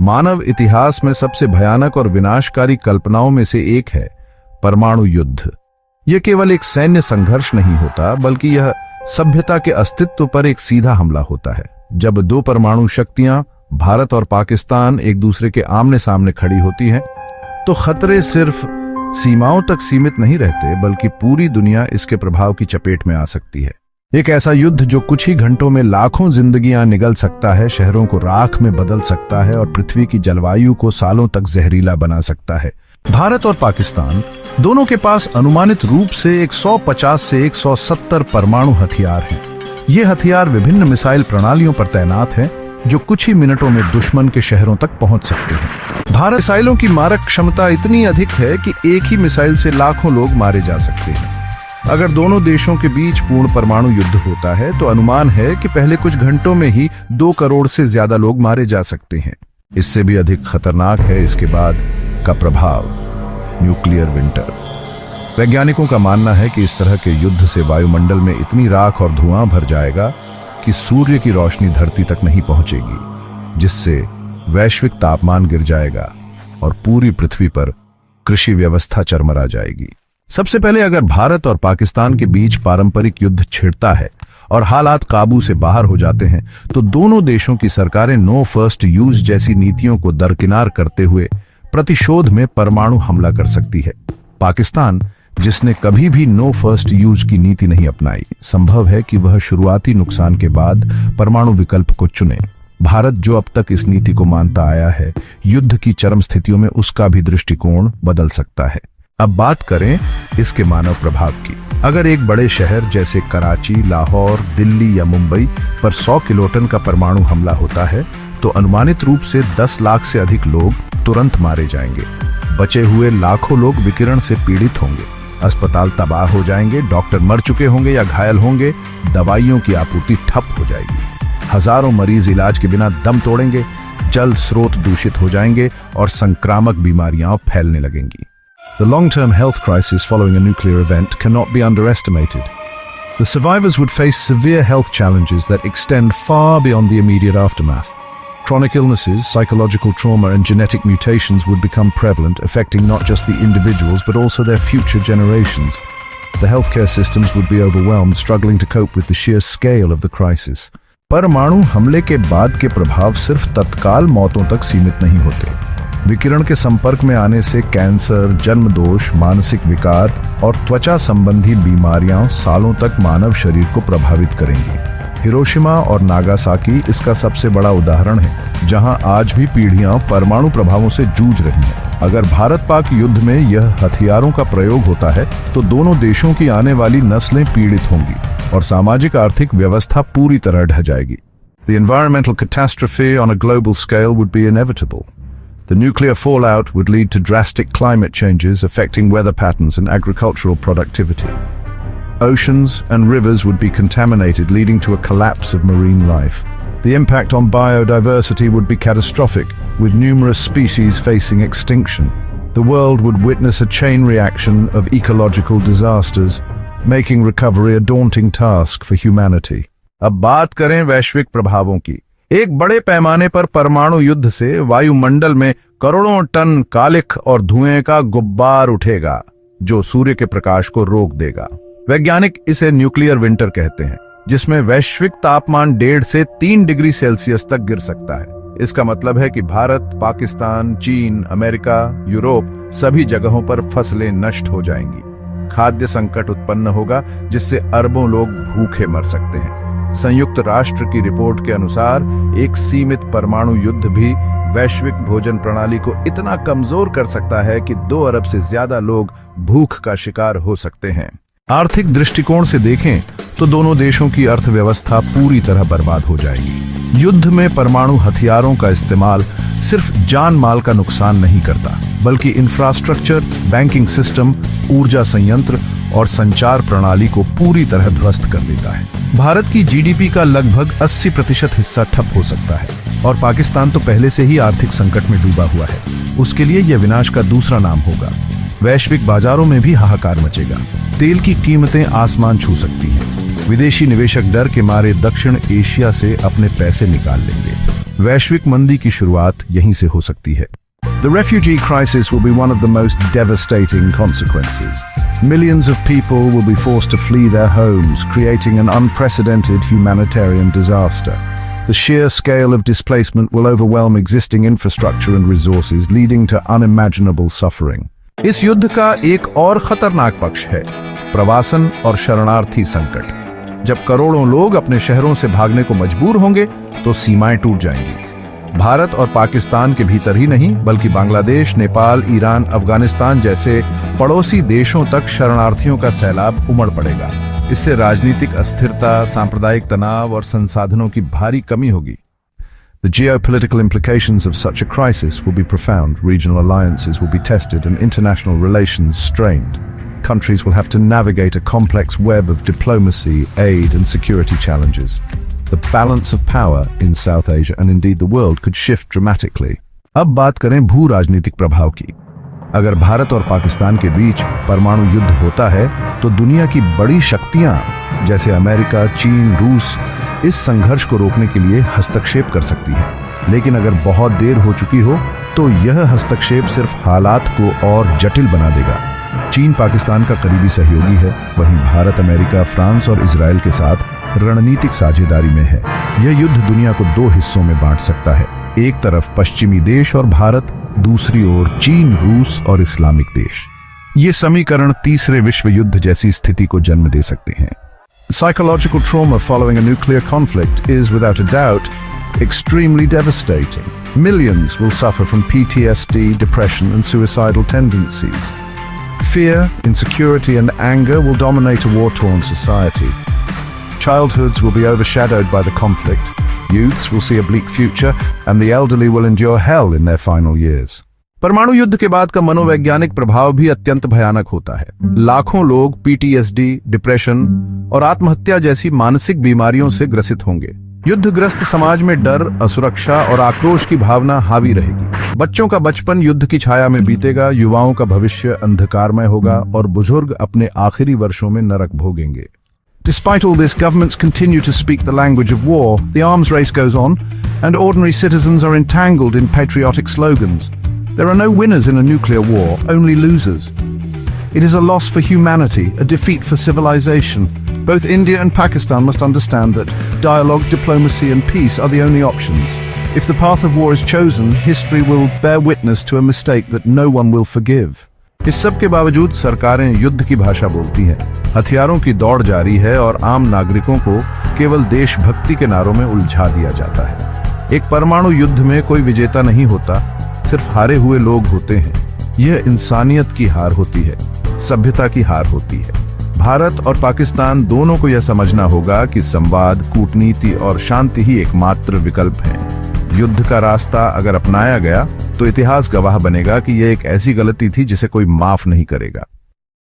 मानव इतिहास में सबसे भयानक और विनाशकारी कल्पनाओं में से एक है परमाणु युद्ध। यह केवल एक सैन्य संघर्ष नहीं होता, बल्कि यह सभ्यता के अस्तित्व पर एक सीधा हमला होता है। जब दो परमाणु शक्तियां भारत और पाकिस्तान एक दूसरे के आमने सामने खड़ी होती हैं, तो खतरे सिर्फ सीमाओं तक सीमित नहीं रहते, बल्कि पूरी दुनिया इसके प्रभाव की चपेट में आ सकती है। एक ऐसा युद्ध जो कुछ ही घंटों में लाखों जिंदगियां निगल सकता है, शहरों को राख में बदल सकता है और पृथ्वी की जलवायु को सालों तक जहरीला बना सकता है। भारत और पाकिस्तान दोनों के पास अनुमानित रूप से 150 से 170 परमाणु हथियार हैं। ये हथियार विभिन्न मिसाइल प्रणालियों पर तैनात हैं, जो कुछ ही मिनटों में दुश्मन के शहरों तक पहुंच सकते हैं। भारत मिसाइलों की मारक क्षमता इतनी अधिक है कि एक ही मिसाइल से लाखों लोग मारे जा सकते हैं। अगर दोनों देशों के बीच पूर्ण परमाणु युद्ध होता है, तो अनुमान है कि पहले कुछ घंटों में ही 2 करोड़ से ज्यादा लोग मारे जा सकते हैं। इससे भी अधिक खतरनाक है इसके बाद का प्रभाव, न्यूक्लियर विंटर। वैज्ञानिकों का मानना है कि इस तरह के युद्ध से वायुमंडल में इतनी राख और धुआं भर जाएगा कि सूर्य की रोशनी धरती तक नहीं पहुंचेगी, जिससे वैश्विक तापमान गिर जाएगा और पूरी पृथ्वी पर कृषि व्यवस्था चरमरा जाएगी। सबसे पहले अगर भारत और पाकिस्तान के बीच पारंपरिक युद्ध छिड़ता है और हालात काबू से बाहर हो जाते हैं, तो दोनों देशों की सरकारें नो फर्स्ट यूज जैसी नीतियों को दरकिनार करते हुए प्रतिशोध में परमाणु हमला कर सकती है। पाकिस्तान, जिसने कभी भी नो फर्स्ट यूज की नीति नहीं अपनाई, संभव है कि वह शुरुआती नुकसान के बाद परमाणु विकल्प को चुने। भारत, जो अब तक इस नीति को मानता आया है, युद्ध की चरम स्थितियों में उसका भी दृष्टिकोण बदल सकता है। अब बात करें इसके मानव प्रभाव की। अगर एक बड़े शहर जैसे कराची, लाहौर, दिल्ली या मुंबई पर 100 किलोटन का परमाणु हमला होता है, तो अनुमानित रूप से 10 लाख से अधिक लोग तुरंत मारे जाएंगे। बचे हुए लाखों लोग विकिरण से पीड़ित होंगे, अस्पताल तबाह हो जाएंगे, डॉक्टर मर चुके होंगे या घायल होंगे, दवाइयों की आपूर्ति ठप हो जाएगी, हजारों मरीज इलाज के बिना दम तोड़ेंगे, जल स्रोत दूषित हो जाएंगे और संक्रामक बीमारियां फैलने लगेंगी। The long-term health crisis following a nuclear event cannot be underestimated. The survivors would face severe health challenges that extend far beyond the immediate aftermath. Chronic illnesses, psychological trauma, and genetic mutations would become prevalent, affecting not just the individuals but also their future generations. The healthcare systems would be overwhelmed, struggling to cope with the sheer scale of the crisis. परमाणु हमले के बाद के प्रभाव सिर्फ तत्काल मौतों तक सीमित नहीं होते। विकिरण के संपर्क में आने से कैंसर, जन्म दोष, मानसिक विकार और त्वचा संबंधी बीमारियां सालों तक मानव शरीर को प्रभावित करेंगी। हिरोशिमा और नागासाकी इसका सबसे बड़ा उदाहरण है, जहां आज भी पीढ़ियां परमाणु प्रभावों से जूझ रही हैं। अगर भारत पाक युद्ध में यह हथियारों का प्रयोग होता है, तो दोनों देशों की आने वाली नस्लें पीड़ित होंगी और सामाजिक आर्थिक व्यवस्था पूरी तरह ढह जाएगी। The environmental catastrophe on a global scale would be inevitable. The nuclear fallout would lead to drastic climate changes affecting weather patterns and agricultural productivity. Oceans and rivers would be contaminated, leading to a collapse of marine life. The impact on biodiversity would be catastrophic, with numerous species facing extinction. The world would witness a chain reaction of ecological disasters, making recovery a daunting task for humanity. अब बात करें वैश्विक प्रभावों की। एक बड़े पैमाने पर परमाणु युद्ध से वायुमंडल में करोड़ों टन कालिख और धुएं का गुब्बार उठेगा, जो सूर्य के प्रकाश को रोक देगा। वैज्ञानिक इसे न्यूक्लियर विंटर कहते हैं, जिसमें वैश्विक तापमान 1.5 से 3 डिग्री सेल्सियस तक गिर सकता है। इसका मतलब है कि भारत, पाकिस्तान, चीन, अमेरिका, यूरोप सभी जगहों पर फसलें नष्ट हो जाएंगी। खाद्य संकट उत्पन्न होगा, जिससे अरबों लोग भूखे मर सकते हैं। संयुक्त राष्ट्र की रिपोर्ट के अनुसार एक सीमित परमाणु युद्ध भी वैश्विक भोजन प्रणाली को इतना कमजोर कर सकता है कि 2 अरब से ज्यादा लोग भूख का शिकार हो सकते हैं। आर्थिक दृष्टिकोण से देखें तो दोनों देशों की अर्थव्यवस्था पूरी तरह बर्बाद हो जाएगी। युद्ध में परमाणु हथियारों का इस्तेमाल सिर्फ जान माल का नुकसान नहीं करता, बल्कि इंफ्रास्ट्रक्चर, बैंकिंग सिस्टम, ऊर्जा संयंत्र और संचार प्रणाली को पूरी तरह ध्वस्त कर देता है। भारत की जीडीपी का लगभग 80% हिस्सा ठप हो सकता है और पाकिस्तान तो पहले से ही आर्थिक संकट में डूबा हुआ है। उसके लिए यह विनाश का दूसरा नाम होगा। वैश्विक बाजारों में भी हाहाकार मचेगा। तेल की कीमतें आसमान छू सकती हैं। विदेशी निवेशक डर के मारे दक्षिण एशिया से अपने पैसे निकाल लेंगे। वैश्विक मंदी की शुरुआत यहीं से हो सकती है। The refugee crisis will be one of the most devastating consequences. Millions of people will be forced to flee their homes, creating an unprecedented humanitarian disaster. The sheer scale of displacement will overwhelm existing infrastructure and resources, leading to unimaginable suffering. इस युद्ध का एक और खतरनाक पक्ष है प्रवासन और शरणार्थी संकट। जब करोड़ों लोग अपने शहरों से भागने को मजबूर होंगे तो सीमाएं टूट जाएंगी। भारत और पाकिस्तान के भीतर ही नहीं बल्कि बांग्लादेश, नेपाल, ईरान, अफगानिस्तान जैसे पड़ोसी देशों तक शरणार्थियों का सैलाब उमड़ पड़ेगा। इससे राजनीतिक अस्थिरता, सांप्रदायिक तनाव और संसाधनों की भारी कमी होगी। The geopolitical implications of such a crisis will be profound. Regional alliances will be tested and international relations strained. Countries will have to navigate a complex web of diplomacy, aid and security challenges. The balance of power in South Asia and indeed the world could shift dramatically. अब बात करें भू राजनीतिक प्रभाव की। अगर भारत और पाकिस्तान के बीच परमाणु युद्ध होता है तो दुनिया की बड़ी शक्तियां जैसे अमेरिका, चीन, रूस इस संघर्ष को रोकने के लिए हस्तक्षेप कर सकती है। लेकिन अगर बहुत देर हो चुकी हो तो यह हस्तक्षेप सिर्फ हालात को और जटिल बना देगा। चीन पाकिस्तान का करीबी सहयोगी है, वहीं भारत अमेरिका, फ्रांस और इजराइल के साथ रणनीतिक साझेदारी में है। यह युद्ध दुनिया को दो हिस्सों में बांट सकता है, एक तरफ पश्चिमी देश और भारत, दूसरी ओर चीन, रूस और इस्लामिक देश। ये समीकरण तीसरे विश्व युद्ध जैसी स्थिति को जन्म दे सकते हैं। Psychological trauma following a nuclear conflict is, without a doubt, extremely devastating. Millions will suffer from PTSD, depression, and suicidal tendencies. Fear, insecurity, and anger will dominate a war-torn society. Childhoods will be overshadowed by the conflict. Youths will see a bleak future, and the elderly will endure hell in their final years. परमाणु युद्ध के बाद का मनोवैज्ञानिक प्रभाव भी अत्यंत भयानक होता है। लाखों लोग PTSD, डिप्रेशन और आत्महत्या जैसी मानसिक बीमारियों से ग्रसित होंगे। युद्धग्रस्त समाज में डर, असुरक्षा और आक्रोश की भावना हावी रहेगी। बच्चों का बचपन युद्ध की छाया में बीतेगा, युवाओं का भविष्य अंधकारमय होगा और बुजुर्ग अपने आखिरी वर्षों में नरक भोगेंगे। Despite all this, governments continue to speak the language of war. The arms race goes on, and ordinary citizens are entangled in patriotic slogans. There are no winners in a nuclear war, only losers. It is a loss for humanity, a defeat for civilization. Both India and Pakistan must understand that dialogue, diplomacy, and peace are the only options. If the path of war is chosen, history will bear witness to a mistake that no one will forgive. इस सब के बावजूद सरकारें युद्ध की भाषा बोलती हैं, हथियारों की दौड़ जारी है और आम नागरिकों को केवल देशभक्ति के नारों में उलझा दिया जाता है। एक परमाणु युद्ध में कोई विजेता नहीं होता, सिर्फ हारे हुए लोग होते हैं। यह इंसानियत की हार होती है, सभ्यता की हार होती है। भारत और पाकिस्तान दोनों को यह समझना होगा कि संवाद, कूटनीति और शांति ही एकमात्र विकल्प है। युद्ध का रास्ता अगर अपनाया गया तो इतिहास गवाह बनेगा कि यह एक ऐसी गलती थी जिसे कोई माफ नहीं करेगा।